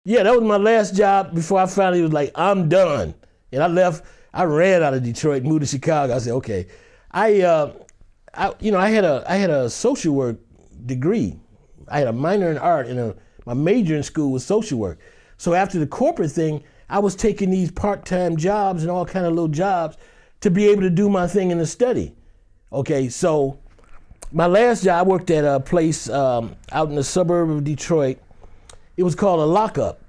Yeah, that was my last job before I finally was like, I'm done. And I left. I ran out of Detroit, moved to Chicago. I said, okay. I had a social work degree. I had a minor in art, and my major in school was social work. So after the corporate thing, I was taking these part-time jobs and all kind of little jobs to be able to do my thing in the study. Okay, so my last job, I worked at a place out in the suburb of Detroit. It was called a lockup.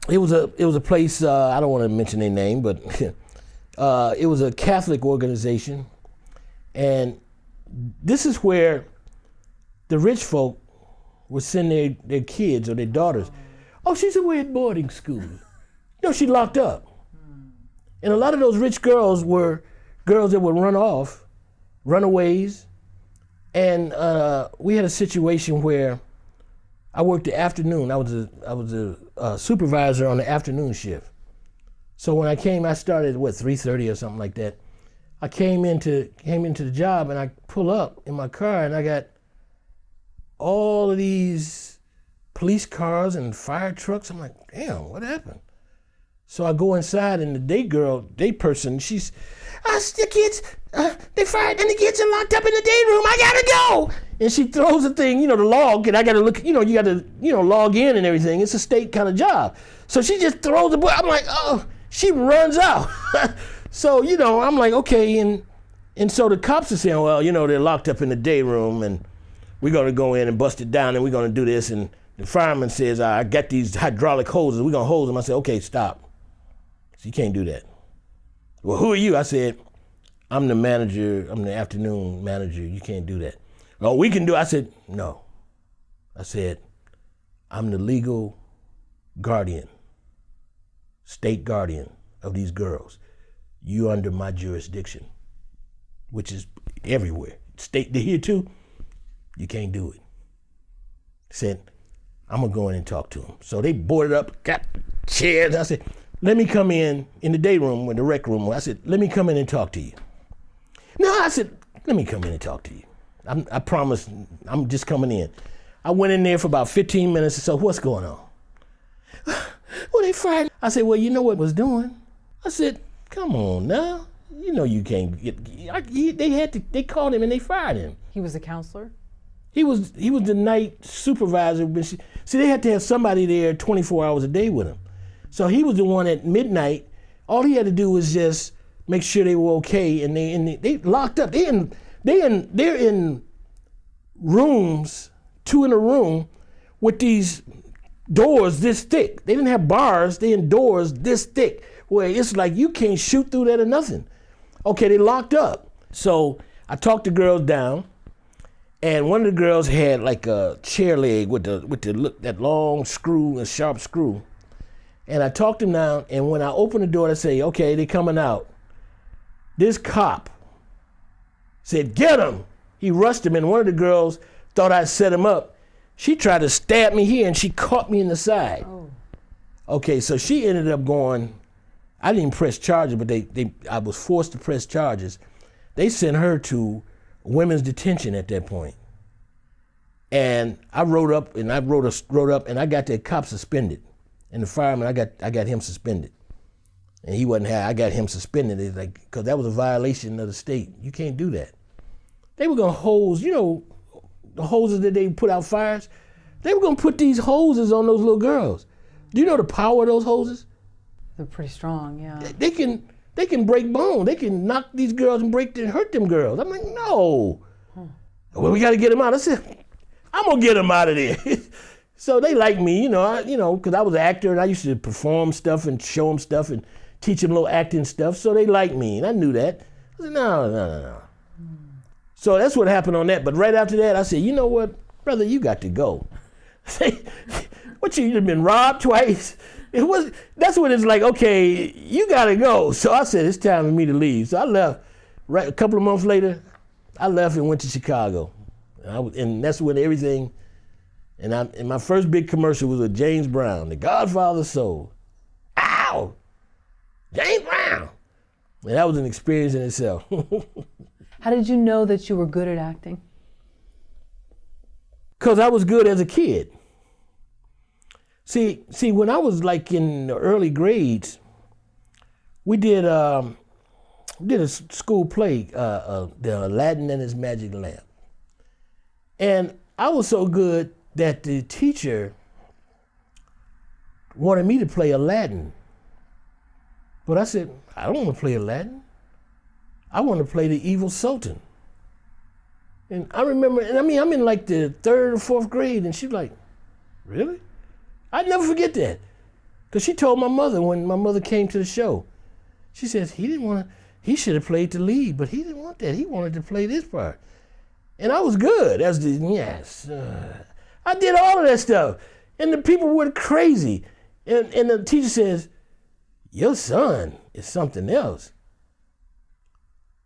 It was a place, I don't want to mention their name, but it was a Catholic organization. And this is where the rich folk would send their kids or their daughters. Oh, she's away at boarding school. No, she locked up. And a lot of those rich girls were girls that would run off, runaways. And we had a situation where I worked the afternoon. I was a supervisor on the afternoon shift. So when I came, I started at 3:30 or something like that. I came into the job, and I pull up in my car, and I got all of these police cars and fire trucks. I'm like, damn, what happened? So I go inside, and the day person, she's, the kids, they fired, and the kids are locked up in the day room. I gotta go. And she throws the thing, the log, and I gotta look, you gotta, log in and everything. It's a state kind of job. So she just throws the book. I'm like, oh, she runs out. So, I'm like, okay. And so the cops are saying, well, they're locked up in the day room, and we're gonna go in and bust it down, and we're gonna do this. And the fireman says, I got these hydraulic hoses. We're gonna hose them. I said, okay, stop. So you can't do that. Well, who are you? I said, I'm the manager. I'm the afternoon manager. You can't do that. Oh, we can do it. I said, no. I said, I'm the legal guardian, state guardian of these girls. You under my jurisdiction, which is everywhere. State, they're here too. You can't do it. Said, I'm gonna go in and talk to them. So they boarded up, got chairs. I said, let me come in the day room, in the rec room. I said, let me come in and talk to you. No, I said, let me come in and talk to you. I promise, I'm just coming in. I went in there for about 15 minutes or so. What's going on? Well, they fired. I said, well, you know what was doing? I said, come on now. You can't get, they called him and they fired him. He was a counselor? He was the night supervisor. See, they had to have somebody there 24 hours a day with him. So he was the one at midnight. All he had to do was just make sure they were okay, and they locked up. They're in rooms, two in a room, with these doors this thick. They didn't have bars. They in doors this thick, where it's like you can't shoot through that or nothing. Okay, they locked up. So I talked the girls down, and one of the girls had like a chair leg with that long screw, a sharp screw. And I talked him down, and when I opened the door, I say, okay, they coming out. This cop said, get him. He rushed him, and one of the girls thought I'd set him up. She tried to stab me here, and she caught me in the side. Oh. Okay, so she ended up going, I didn't press charges, but I was forced to press charges. They sent her to women's detention at that point. And I wrote up, and I got that cop suspended. And the fireman, I got him suspended. And he wasn't I got him suspended. It's like, because that was a violation of the state. You can't do that. They were gonna hose, the hoses that they put out fires? They were gonna put these hoses on those little girls. Do you know the power of those hoses? They're pretty strong, yeah. They can break bone. They can knock these girls and hurt them girls. I'm like, no. Well, we gotta get them out. I said, I'm gonna get them out of there. So they like me, because I was an actor and I used to perform stuff and show them stuff and teach them little acting stuff. So they like me, and I knew that. I said, no. So that's what happened on that. But right after that, I said, you know what, brother, you got to go. What, you've been robbed twice? That's when it's like, okay, you got to go. So I said, it's time for me to leave. So I left. Right, a couple of months later, I left and went to Chicago. And that's when everything. And my first big commercial was with James Brown, the Godfather of Soul. Ow! James Brown! And that was an experience in itself. How did you know that you were good at acting? Because I was good as a kid. See, when I was like in the early grades, we did a school play, the Aladdin and His Magic Lamp. And I was so good that the teacher wanted me to play Aladdin. But I said, I don't want to play Aladdin. I want to play the evil Sultan. And I remember, and I mean, I'm in like the 3rd or 4th grade, and she's like, really? I'd never forget that. Because she told my mother when my mother came to the show, she says, he should have played the lead, but he didn't want that. He wanted to play this part. And I was good. I did all of that stuff. And the people were crazy. And the teacher says, your son is something else.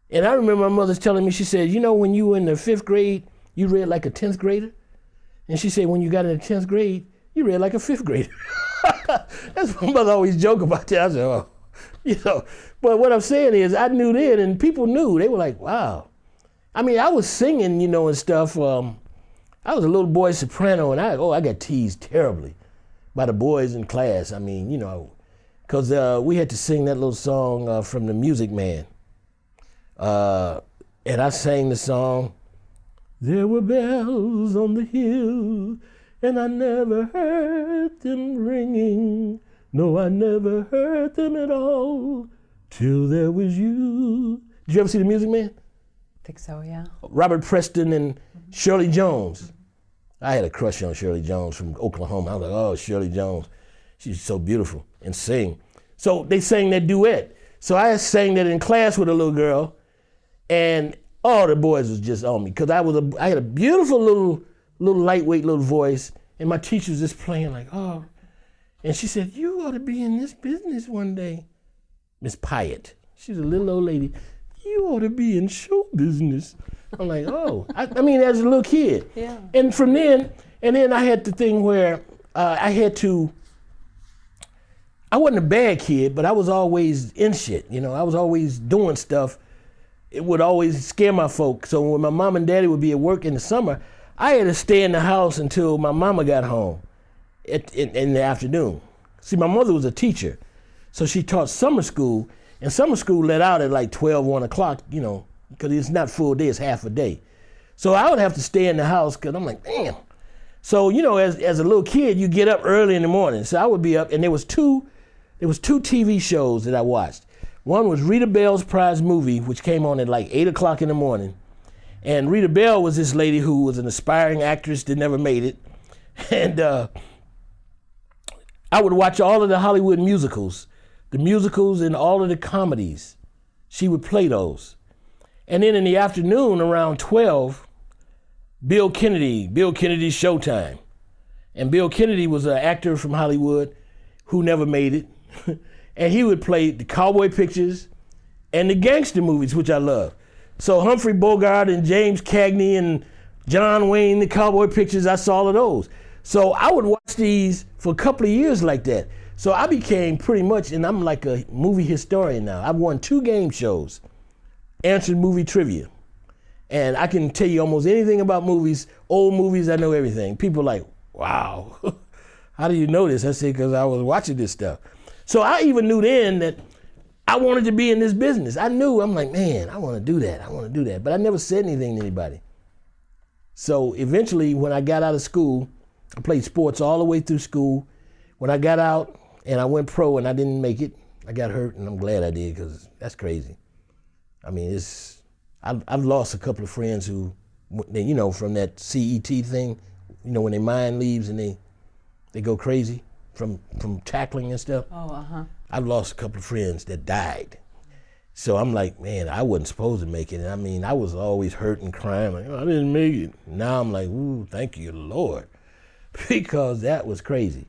And I remember my mother's telling me, she said, you know, when you were in the 5th grade, you read like a 10th grader? And she said, when you got in the 10th grade, you read like a 5th grader. That's my mother always joke about that. I said, oh, you know. But what I'm saying is, I knew then, and people knew. They were like, wow. I mean, I was singing, you know, and stuff. I was a little boy soprano, and I got teased terribly by the boys in class. I mean, you know, because we had to sing that little song from The Music Man. And I sang the song, there were bells on the hill, and I never heard them ringing. No, I never heard them at all, till there was you. Did you ever see The Music Man? I think so, yeah. Robert Preston and Shirley Jones. I had a crush on Shirley Jones from Oklahoma. I was like, oh, Shirley Jones, she's so beautiful and sing. So they sang that duet. So I sang that in class with a little girl, and all the boys was just on me because I had a beautiful little lightweight little voice, and my teacher was just playing like, oh. And she said, you ought to be in this business one day. Miss Pyatt, she's a little old lady. You ought to be in show business. I'm like, oh. I mean, as a little kid. Yeah. And from then, I had the thing where I wasn't a bad kid, but I was always in shit. You know, I was always doing stuff. It would always scare my folks. So when my mom and daddy would be at work in the summer, I had to stay in the house until my mama got home in the afternoon. See, my mother was a teacher, so she taught summer school, and summer school let out at like 12, 1 o'clock, you know, because it's not full day, it's half a day. So I would have to stay in the house because I'm like, damn. So, you know, as a little kid, you get up early in the morning. So I would be up, and there was two TV shows that I watched. One was Rita Bell's Prize Movie, which came on at like 8 o'clock in the morning. And Rita Bell was this lady who was an aspiring actress that never made it. And I would watch all of the Hollywood musicals and all of the comedies. She would play those. And then in the afternoon around 12, Bill Kennedy's Showtime. And Bill Kennedy was an actor from Hollywood who never made it. And he would play the cowboy pictures and the gangster movies, which I love. So Humphrey Bogart and James Cagney and John Wayne, the cowboy pictures, I saw all of those. So I would watch these for a couple of years like that. So I became pretty much, and I'm like a movie historian now. I've won 2 game shows, answered movie trivia. And I can tell you almost anything about movies, old movies, I know everything. People are like, wow, how do you know this? I said, because I was watching this stuff. So I even knew then that I wanted to be in this business. I'm like, man, I want to do that. But I never said anything to anybody. So eventually, when I got out of school, I played sports all the way through school. When I got out and I went pro and I didn't make it, I got hurt, and I'm glad I did because that's crazy. I mean, I've lost a couple of friends who, you know, from that CET thing, you know, when their mind leaves and they go crazy from tackling and stuff. Oh, uh-huh. I've lost a couple of friends that died. So I'm like, man, I wasn't supposed to make it. And I mean, I was always hurt and crying, like, oh, I didn't make it. Now I'm like, ooh, thank you, Lord, because that was crazy.